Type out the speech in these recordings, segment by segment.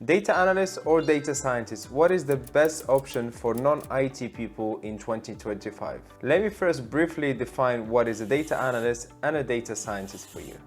Data analyst or data scientist, what is the best option for non-IT people in 2025? Let me first briefly define what is a data analyst and a data scientist for you.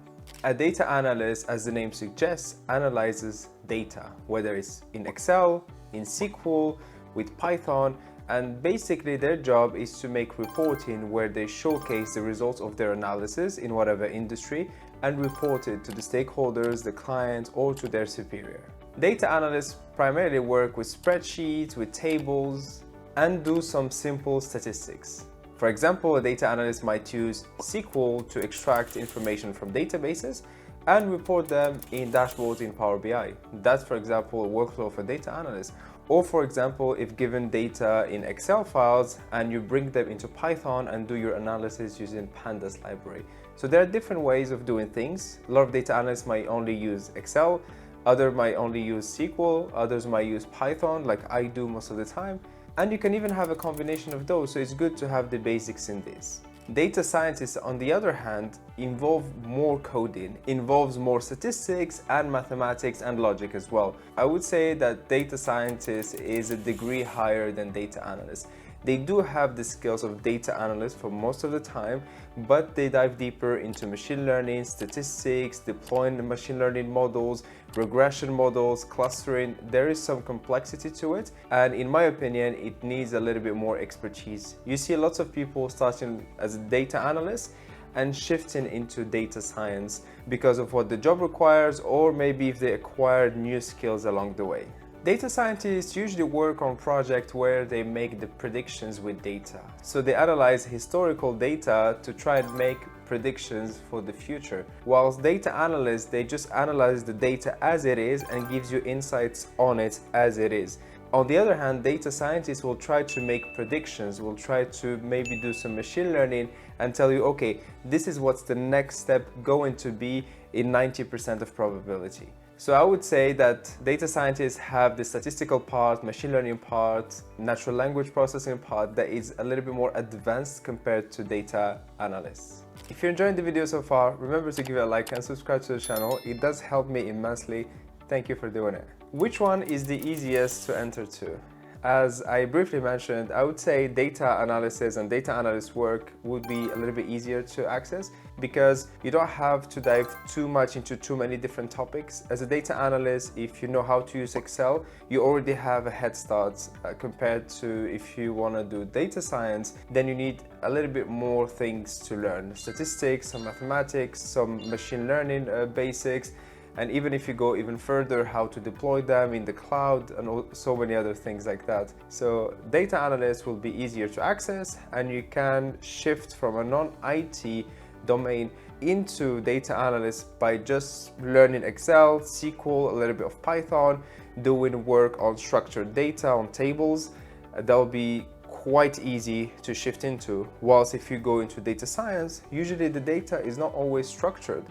A data analyst, as the name suggests, analyzes data, whether it's in Excel, in SQL, with Python, and basically their job is to make reporting where they showcase the results of their analysis in whatever industry and report it to the stakeholders, the client, or to their superior. Data analysts primarily work with spreadsheets, with tables, and do some simple statistics. For example, a data analyst might use SQL to extract information from databases and report them in dashboards in Power BI. That's, for example, a workflow for data analysts. Or for example, if given data in Excel files and you bring them into Python and do your analysis using Pandas library. So there are different ways of doing things. A lot of data analysts might only use Excel, others might only use SQL, others might use Python like I do most of the time. And you can even have a combination of those, so it's good to have the basics in this. Data scientists, on the other hand, involve more coding, involves more statistics and mathematics and logic as well. I would say that data scientist is a degree higher than data analyst. They do have the skills of data analysts for most of the time, but they dive deeper into machine learning, statistics, deploying the machine learning models, regression models, clustering. There is some complexity to it, and in my opinion, it needs a little bit more expertise. You see lots of people starting as a data analyst and shifting into data science because of what the job requires, or maybe if they acquired new skills along the way. Data scientists usually work on projects where they make the predictions with data. So they analyze historical data to try and make predictions for the future. Whilst data analysts, they just analyze the data as it is and gives you insights on it as it is. On the other hand, data scientists will try to make predictions, will try to maybe do some machine learning and tell you, okay, this is what's the next step going to be in 90% of probability. So I would say that data scientists have the statistical part, machine learning part, natural language processing part that is a little bit more advanced compared to data analysts. If you're enjoying the video so far, remember to give it a like and subscribe to the channel. It does help me immensely. Thank you for doing it. Which one is the easiest to enter to? As I briefly mentioned, I would say data analysis and data analyst work would be a little bit easier to access because you don't have to dive too much into too many different topics. As a data analyst, if you know how to use Excel, you already have a head start compared to if you want to do data science, then you need a little bit more things to learn. Statistics, some mathematics, some machine learning basics, and even if you go even further, how to deploy them in the cloud and so many other things like that. So data analysts will be easier to access, and you can shift from a non-IT domain into data analyst by just learning Excel, SQL, a little bit of Python, doing work on structured data, on tables. That will be quite easy to shift into. Whilst if you go into data science, usually the data is not always structured.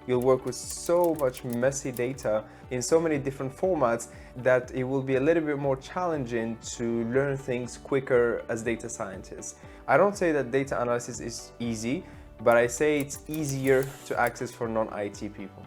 You'll work with so much messy data in so many different formats that it will be a little bit more challenging to learn things quicker as data scientists. I don't say that data analysis is easy, but I say it's easier to access for non-IT people.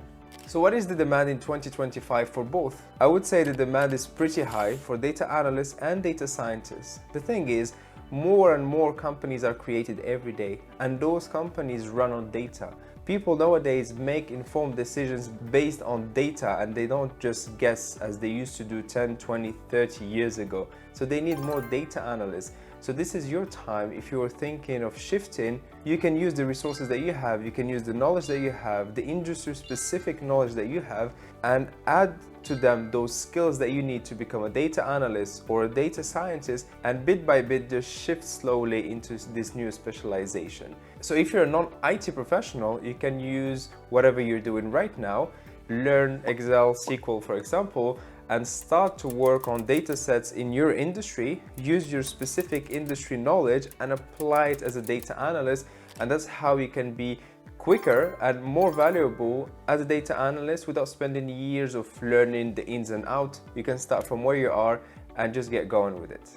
So what is the demand in 2025 for both? I would say the demand is pretty high for data analysts and data scientists. The thing is, more and more companies are created every day, and those companies run on data. People nowadays make informed decisions based on data, and they don't just guess as they used to do 10, 20, 30 years ago. So they need more data analysts. So this is your time. If you are thinking of shifting, you can use the resources that you have, you can use the knowledge that you have, the industry-specific knowledge that you have, and add to them those skills that you need to become a data analyst or a data scientist, and bit by bit just shift slowly into this new specialization. So if you're a non-IT professional, you can use whatever you're doing right now, learn Excel, SQL, for example, and start to work on data sets in your industry, use your specific industry knowledge and apply it as a data analyst. And that's how you can be quicker and more valuable as a data analyst without spending years of learning the ins and outs. You can start from where you are and just get going with it.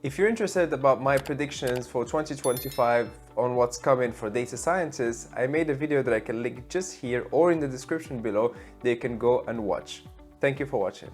If you're interested about my predictions for 2025 on what's coming for data scientists, I made a video that I can link just here or in the description below that you can go and watch. Thank you for watching.